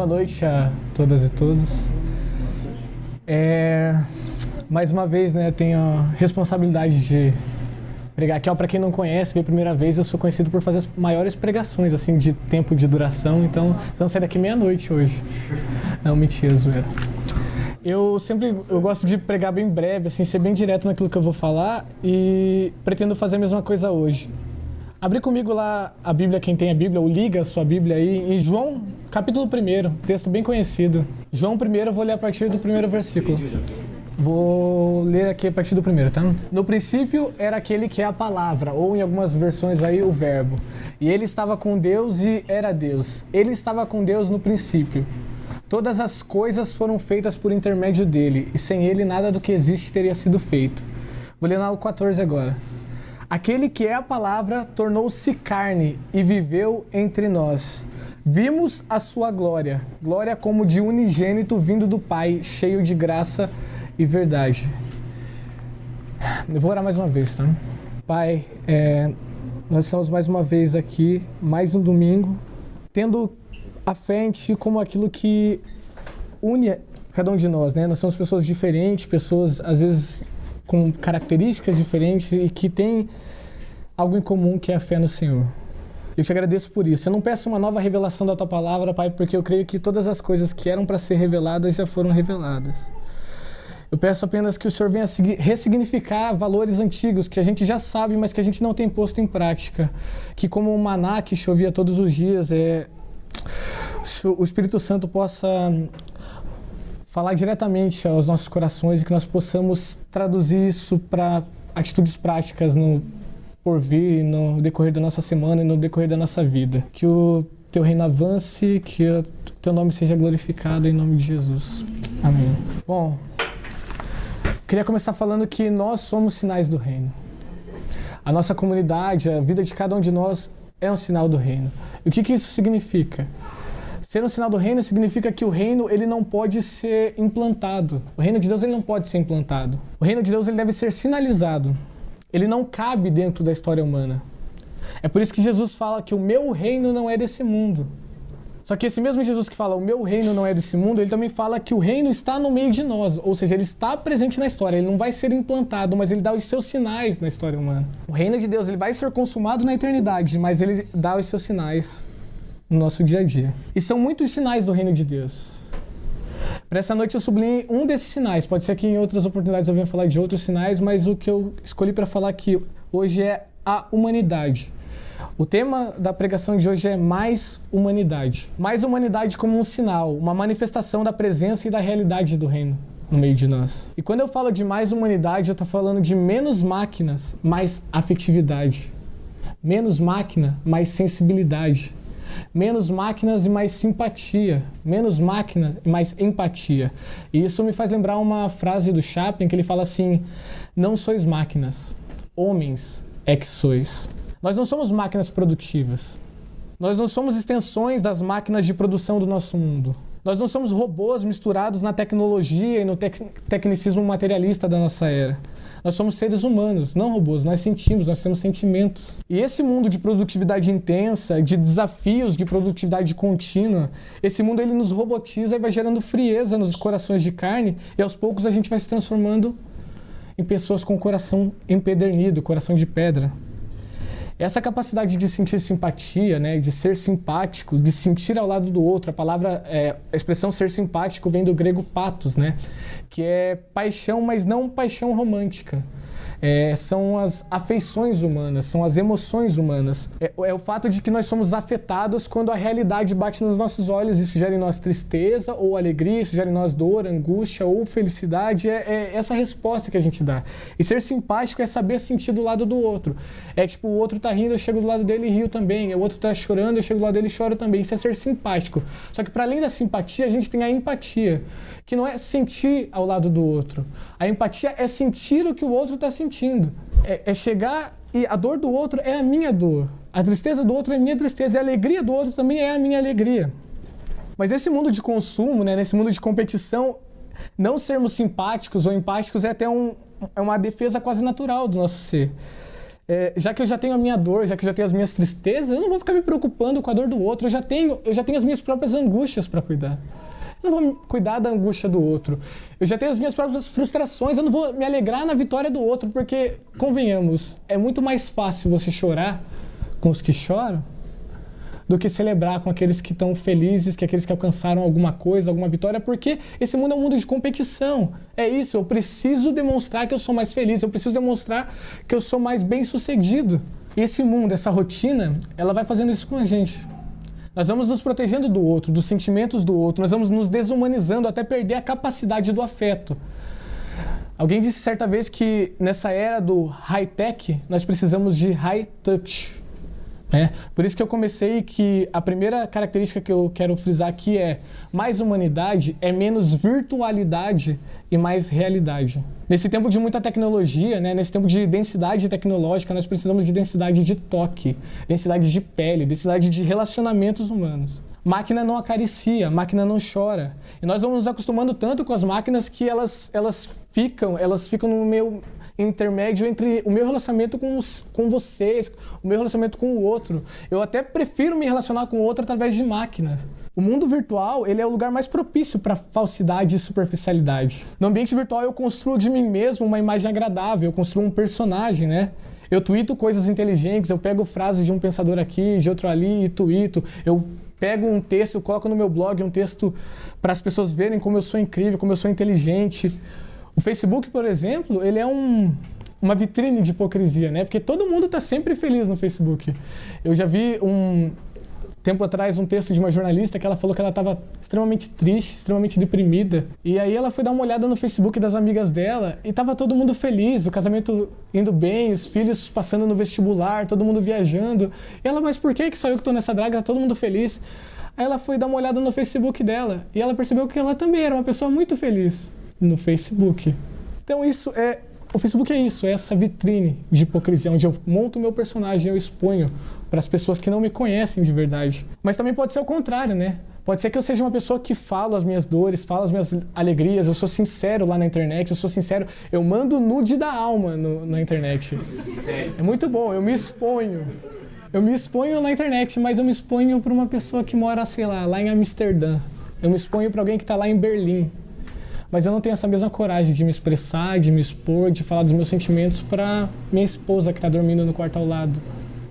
Boa noite a todas e todos. Mais uma vez, né, tenho a responsabilidade de pregar aqui. Para quem não conhece, veio a primeira vez, eu sou conhecido por fazer as maiores pregações, assim, de tempo de duração. Então, vocês vão sair daqui meia-noite hoje. Não, mentira, zoeira. Eu gosto de pregar bem breve, assim, ser bem direto naquilo que eu vou falar e pretendo fazer a mesma coisa hoje. Abri comigo lá a Bíblia, quem tem a Bíblia, ou liga a sua Bíblia aí, em João, capítulo 1, texto bem conhecido. João 1, eu vou ler a partir do primeiro versículo. Vou ler aqui a partir do primeiro, tá? No princípio era aquele que é a palavra, ou em algumas versões aí o verbo. E ele estava com Deus e era Deus. Ele estava com Deus no princípio. Todas as coisas foram feitas por intermédio dele, e sem ele nada do que existe teria sido feito. Vou ler lá o 14 agora. Aquele que é a palavra tornou-se carne e viveu entre nós. Vimos a sua glória, glória como de unigênito vindo do Pai, cheio de graça e verdade. Eu vou orar mais uma vez, tá? Pai, nós estamos mais uma vez aqui, mais um domingo, tendo a fé em Ti como aquilo que une cada um de nós, né? Nós somos pessoas diferentes, pessoas às vezes com características diferentes e que têm algo em comum, que é a fé no Senhor. Eu te agradeço por isso. Eu não peço uma nova revelação da Tua Palavra, Pai, porque eu creio que todas as coisas que eram para ser reveladas já foram reveladas. Eu peço apenas que o Senhor venha ressignificar valores antigos que a gente já sabe, mas que a gente não tem posto em prática. Que como o maná que chovia todos os dias, o Espírito Santo possa falar diretamente aos nossos corações e que nós possamos traduzir isso para atitudes práticas no porvir, no decorrer da nossa semana e no decorrer da nossa vida. Que o Teu reino avance, que o Teu nome seja glorificado em nome de Jesus. Amém. Bom, queria começar falando que nós somos sinais do reino. A nossa comunidade, a vida de cada um de nós é um sinal do reino. E o que isso significa? Ser um sinal do reino significa que o reino ele não pode ser implantado. O reino de Deus ele não pode ser implantado. O reino de Deus ele deve ser sinalizado. Ele não cabe dentro da história humana. É por isso que Jesus fala que o meu reino não é desse mundo. Só que esse mesmo Jesus que fala o meu reino não é desse mundo, ele também fala que o reino está no meio de nós. Ou seja, ele está presente na história. Ele não vai ser implantado, mas ele dá os seus sinais na história humana. O reino de Deus ele vai ser consumado na eternidade, mas ele dá os seus sinais no nosso dia a dia. E são muitos sinais do reino de Deus. Para essa noite eu sublinhei um desses sinais. Pode ser que em outras oportunidades eu venha falar de outros sinais, mas o que eu escolhi para falar aqui hoje é a humanidade. O tema da pregação de hoje é mais humanidade. Mais humanidade como um sinal, uma manifestação da presença e da realidade do reino no meio de nós. E quando eu falo de mais humanidade, eu estou falando de menos máquinas, mais afetividade. Menos máquina, mais sensibilidade. Menos máquinas e mais simpatia. Menos máquinas e mais empatia. E isso me faz lembrar uma frase do Chaplin que ele fala assim: não sois máquinas, homens é que sois. Nós não somos máquinas produtivas. Nós não somos extensões das máquinas de produção do nosso mundo. Nós não somos robôs misturados na tecnologia e no tecnicismo materialista da nossa era. Nós somos seres humanos, não robôs. Nós sentimos, nós temos sentimentos. E esse mundo de produtividade intensa, de desafios de produtividade contínua, esse mundo ele nos robotiza e vai gerando frieza nos corações de carne e aos poucos a gente vai se transformando em pessoas com coração empedernido, coração de pedra. Essa capacidade de sentir simpatia, né, de ser simpático, de sentir ao lado do outro, a expressão ser simpático vem do grego pathos, né, que é paixão, mas não paixão romântica. São as afeições humanas, são as emoções humanas. É o fato de que nós somos afetados quando a realidade bate nos nossos olhos. Isso gera em nós tristeza ou alegria, isso gera em nós dor, angústia ou felicidade. É essa resposta que a gente dá. E ser simpático é saber sentir do lado do outro. É tipo, o outro tá rindo, eu chego do lado dele e rio também. O outro tá chorando, eu chego do lado dele e choro também. Isso é ser simpático. Só que para além da simpatia, a gente tem a empatia, que não é sentir ao lado do outro. A empatia é sentir o que o outro está sentindo. É chegar e a dor do outro é a minha dor. A tristeza do outro é a minha tristeza. E a alegria do outro também é a minha alegria. Mas nesse mundo de consumo, né, nesse mundo de competição, não sermos simpáticos ou empáticos é até uma defesa quase natural do nosso ser. Já que eu já tenho a minha dor, já que eu já tenho as minhas tristezas, eu não vou ficar me preocupando com a dor do outro. Eu já tenho as minhas próprias angústias para cuidar. Eu não vou cuidar da angústia do outro. Eu já tenho as minhas próprias frustrações, eu não vou me alegrar na vitória do outro, porque, convenhamos, é muito mais fácil você chorar com os que choram do que celebrar com aqueles que estão felizes, que aqueles que alcançaram alguma coisa, alguma vitória, porque esse mundo é um mundo de competição. É isso, eu preciso demonstrar que eu sou mais feliz, eu preciso demonstrar que eu sou mais bem-sucedido. E esse mundo, essa rotina, ela vai fazendo isso com a gente. Nós vamos nos protegendo do outro, dos sentimentos do outro, nós vamos nos desumanizando até perder a capacidade do afeto. Alguém disse certa vez que nessa era do high-tech, nós precisamos de high-touch. Por isso que eu comecei que a primeira característica que eu quero frisar aqui é mais humanidade é menos virtualidade e mais realidade. Nesse tempo de muita tecnologia, nesse tempo de densidade tecnológica, nós precisamos de densidade de toque, densidade de pele, densidade de relacionamentos humanos. Máquina não acaricia, máquina não chora. E nós vamos nos acostumando tanto com as máquinas que elas ficam no meio intermédio entre o meu relacionamento com vocês, o meu relacionamento com o outro. Eu até prefiro me relacionar com o outro através de máquinas. O mundo virtual, ele é o lugar mais propício para falsidade e superficialidade. No ambiente virtual eu construo de mim mesmo uma imagem agradável, eu construo um personagem, Eu tuito coisas inteligentes, eu pego frases de um pensador aqui, de outro ali e tuito. Eu pego um texto, coloco no meu blog um texto para as pessoas verem como eu sou incrível, como eu sou inteligente. O Facebook, por exemplo, ele é uma vitrine de hipocrisia, Porque todo mundo está sempre feliz no Facebook. Eu já vi tempo atrás um texto de uma jornalista que ela falou que ela estava extremamente triste, extremamente deprimida. E aí ela foi dar uma olhada no Facebook das amigas dela e estava todo mundo feliz, o casamento indo bem, os filhos passando no vestibular, todo mundo viajando. E ela, mas por que só eu que estou nessa draga, tá todo mundo feliz? Aí ela foi dar uma olhada no Facebook dela e ela percebeu que ela também era uma pessoa muito feliz no Facebook. Então o Facebook é isso, é essa vitrine de hipocrisia, onde eu monto o meu personagem, eu exponho para as pessoas que não me conhecem de verdade. Mas também pode ser o contrário, Pode ser que eu seja uma pessoa que fala as minhas dores, fala as minhas alegrias, eu sou sincero lá na internet, eu sou sincero, eu mando nude da alma na internet. Sério? É muito bom, eu me exponho. Eu me exponho na internet, mas eu me exponho para uma pessoa que mora, sei lá em Amsterdã. Eu me exponho para alguém que está lá em Berlim. Mas eu não tenho essa mesma coragem de me expressar, de me expor, de falar dos meus sentimentos para minha esposa que está dormindo no quarto ao lado,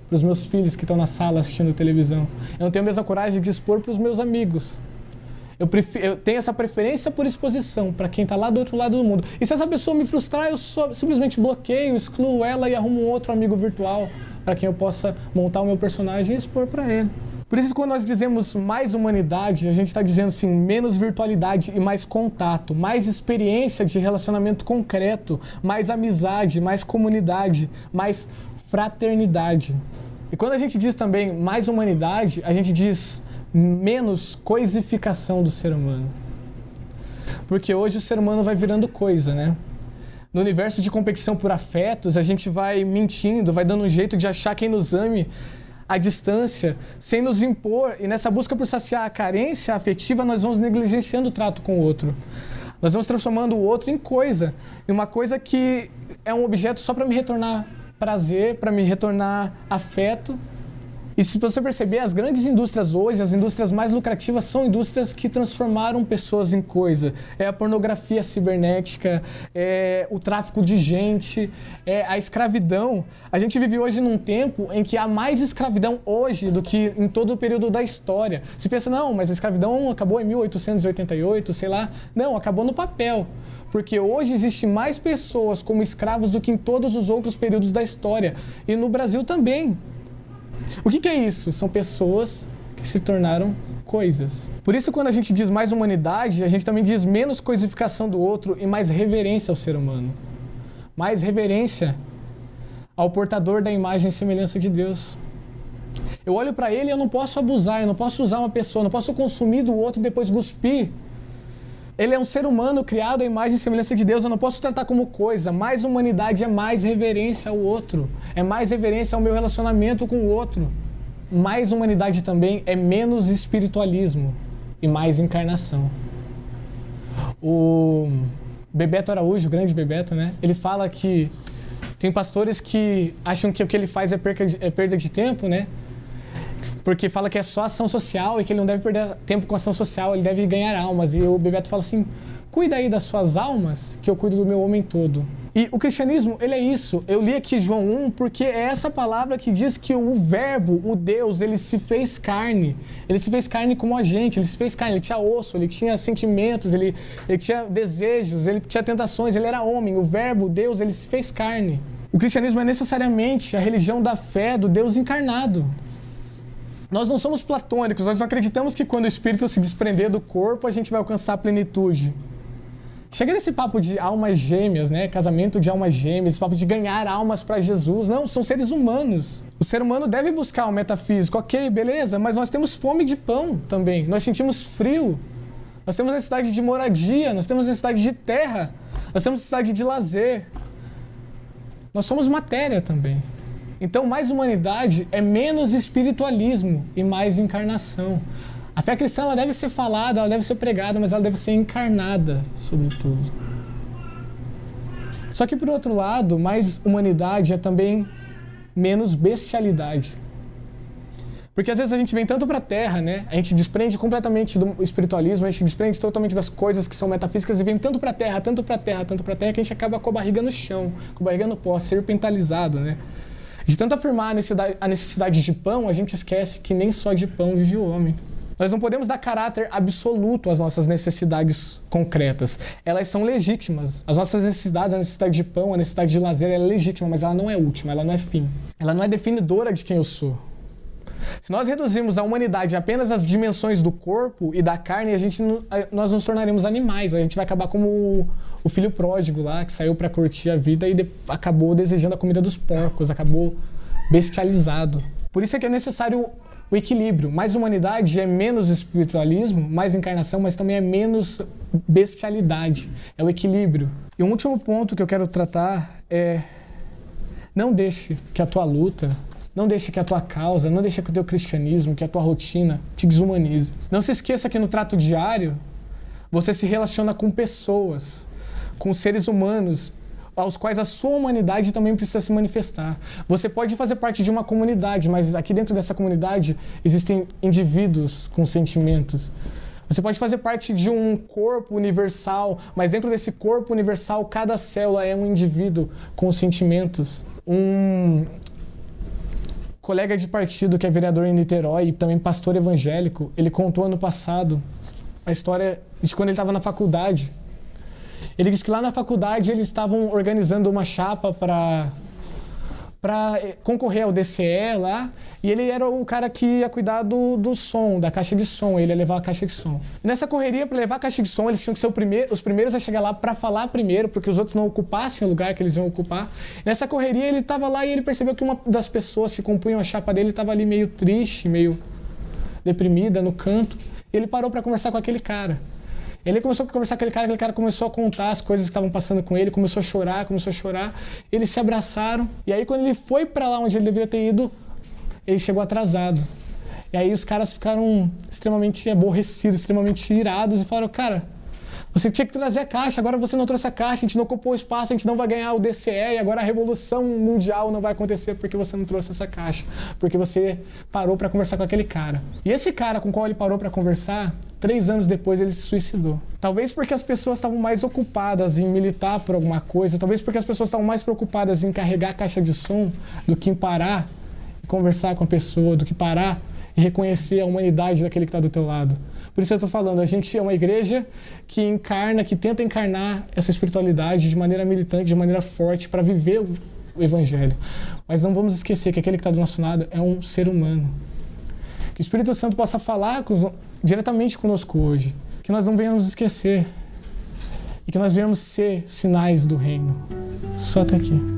para os meus filhos que estão na sala assistindo televisão. Eu não tenho a mesma coragem de expor para os meus amigos. Eu tenho essa preferência por exposição para quem está lá do outro lado do mundo. E se essa pessoa me frustrar, eu simplesmente bloqueio, excluo ela e arrumo um outro amigo virtual para quem eu possa montar o meu personagem e expor para ele. Por isso, quando nós dizemos mais humanidade, a gente está dizendo assim, menos virtualidade e mais contato, mais experiência de relacionamento concreto, mais amizade, mais comunidade, mais fraternidade. E quando a gente diz também mais humanidade, a gente diz menos coisificação do ser humano. Porque hoje o ser humano vai virando coisa, No universo de competição por afetos, a gente vai mentindo, vai dando um jeito de achar quem nos ame à distância, sem nos impor, e nessa busca por saciar a carência afetiva, nós vamos negligenciando o trato com o outro. Nós vamos transformando o outro em coisa, em uma coisa que é um objeto só para me retornar prazer, para me retornar afeto. E se você perceber, as grandes indústrias hoje, as indústrias mais lucrativas, são indústrias que transformaram pessoas em coisa. É a pornografia cibernética, é o tráfico de gente, é a escravidão. A gente vive hoje num tempo em que há mais escravidão hoje do que em todo o período da história. Você pensa, não, mas a escravidão acabou em 1888, sei lá. Não, acabou no papel. Porque hoje existe mais pessoas como escravos do que em todos os outros períodos da história. E no Brasil também. O que é isso? São pessoas que se tornaram coisas. Por isso, quando a gente diz mais humanidade, a gente também diz menos coisificação do outro e mais reverência ao ser humano. Mais reverência ao portador da imagem e semelhança de Deus. Eu olho para ele e eu não posso abusar, eu não posso usar uma pessoa, eu não posso consumir do outro e depois cuspir. Ele é um ser humano criado à imagem e semelhança de Deus, eu não posso tratar como coisa. Mais humanidade é mais reverência ao outro, é mais reverência ao meu relacionamento com o outro. Mais humanidade também é menos espiritualismo e mais encarnação. O Bebeto Araújo, o grande Bebeto, ele fala que Tem pastores que acham que o que ele faz é perda de tempo, né? Porque fala que é só ação social e que ele não deve perder tempo com ação social, ele deve ganhar almas. E o Bebeto fala assim, cuida aí das suas almas, que eu cuido do meu homem todo. E o cristianismo, ele é isso. Eu li aqui João 1 porque é essa palavra que diz que o verbo, o Deus, ele se fez carne. Ele se fez carne como a gente, ele se fez carne, ele tinha osso, ele tinha sentimentos, ele tinha desejos, ele tinha tentações, ele era homem. O verbo, Deus, ele se fez carne. O cristianismo é necessariamente a religião da fé do Deus encarnado. Nós não somos platônicos, nós não acreditamos que quando o espírito se desprender do corpo, a gente vai alcançar a plenitude. Chega nesse papo de almas gêmeas, né? Casamento de almas gêmeas, esse papo de ganhar almas para Jesus. Não, são seres humanos. O ser humano deve buscar o metafísico, ok, beleza, mas nós temos fome de pão também. Nós sentimos frio. Nós temos necessidade de moradia, nós temos necessidade de terra, nós temos necessidade de lazer. Nós somos matéria também. Então, mais humanidade é menos espiritualismo e mais encarnação. A fé cristã ela deve ser falada, ela deve ser pregada, mas ela deve ser encarnada, sobretudo. Só que, por outro lado, mais humanidade é também menos bestialidade. Porque às vezes a gente vem tanto para a Terra, né? A gente desprende completamente do espiritualismo, a gente desprende totalmente das coisas que são metafísicas e vem tanto para a Terra, tanto para a Terra, tanto para a Terra, que a gente acaba com a barriga no chão, com a barriga no pó, serpentalizado, né? De tanto afirmar a necessidade de pão, a gente esquece que nem só de pão vive o homem. Nós não podemos dar caráter absoluto às nossas necessidades concretas. Elas são legítimas. As nossas necessidades, a necessidade de pão, a necessidade de lazer, ela é legítima, mas ela não é última, ela não é fim. Ela não é definidora de quem eu sou. Se nós reduzirmos a humanidade apenas às dimensões do corpo e da carne, nós nos tornaremos animais. A gente vai acabar como o filho pródigo lá, que saiu para curtir a vida e acabou desejando a comida dos porcos, acabou bestializado. Por isso é que é necessário o equilíbrio. Mais humanidade é menos espiritualismo, mais encarnação, mas também é menos bestialidade. É o equilíbrio. E um último ponto que eu quero tratar é: não deixe que a tua luta, não deixe que a tua causa, não deixe que o teu cristianismo, que a tua rotina te desumanize. Não se esqueça que no trato diário, você se relaciona com pessoas, com seres humanos, aos quais a sua humanidade também precisa se manifestar. Você pode fazer parte de uma comunidade, mas aqui dentro dessa comunidade existem indivíduos com sentimentos. Você pode fazer parte de um corpo universal, mas dentro desse corpo universal, cada célula é um indivíduo com sentimentos. Um colega de partido que é vereador em Niterói e também pastor evangélico, ele contou ano passado a história de quando ele estava na faculdade. Ele disse que lá na faculdade eles estavam organizando uma chapa para concorrer ao DCE lá, e ele era o cara que ia cuidar do som, da caixa de som, ele ia levar a caixa de som. E nessa correria para levar a caixa de som, eles tinham que ser os primeiros a chegar lá para falar primeiro, porque os outros não ocupassem o lugar que eles iam ocupar. Nessa correria ele estava lá e ele percebeu que uma das pessoas que compunham a chapa dele estava ali meio triste, meio deprimida no canto, e ele parou para conversar com aquele cara. Ele começou a conversar com aquele cara começou a contar as coisas que estavam passando com ele, começou a chorar, eles se abraçaram, e aí quando ele foi para lá onde ele deveria ter ido, ele chegou atrasado. E aí os caras ficaram extremamente aborrecidos, extremamente irados e falaram: cara, você tinha que trazer a caixa, agora você não trouxe a caixa, a gente não ocupou o espaço, a gente não vai ganhar o DCE e agora a revolução mundial não vai acontecer porque você não trouxe essa caixa, porque você parou para conversar com aquele cara. E esse cara com o qual ele parou para conversar, 3 anos depois ele se suicidou. Talvez porque as pessoas estavam mais ocupadas em militar por alguma coisa, talvez porque as pessoas estavam mais preocupadas em carregar a caixa de som do que em parar e conversar com a pessoa, do que parar e reconhecer a humanidade daquele que está do teu lado. Por isso eu estou falando, a gente é uma igreja que encarna, que tenta encarnar essa espiritualidade de maneira militante, de maneira forte, para viver o Evangelho. Mas não vamos esquecer que aquele que está do nosso lado é um ser humano. Que o Espírito Santo possa falar diretamente conosco hoje. Que nós não venhamos esquecer. E que nós venhamos ser sinais do reino. Só até aqui.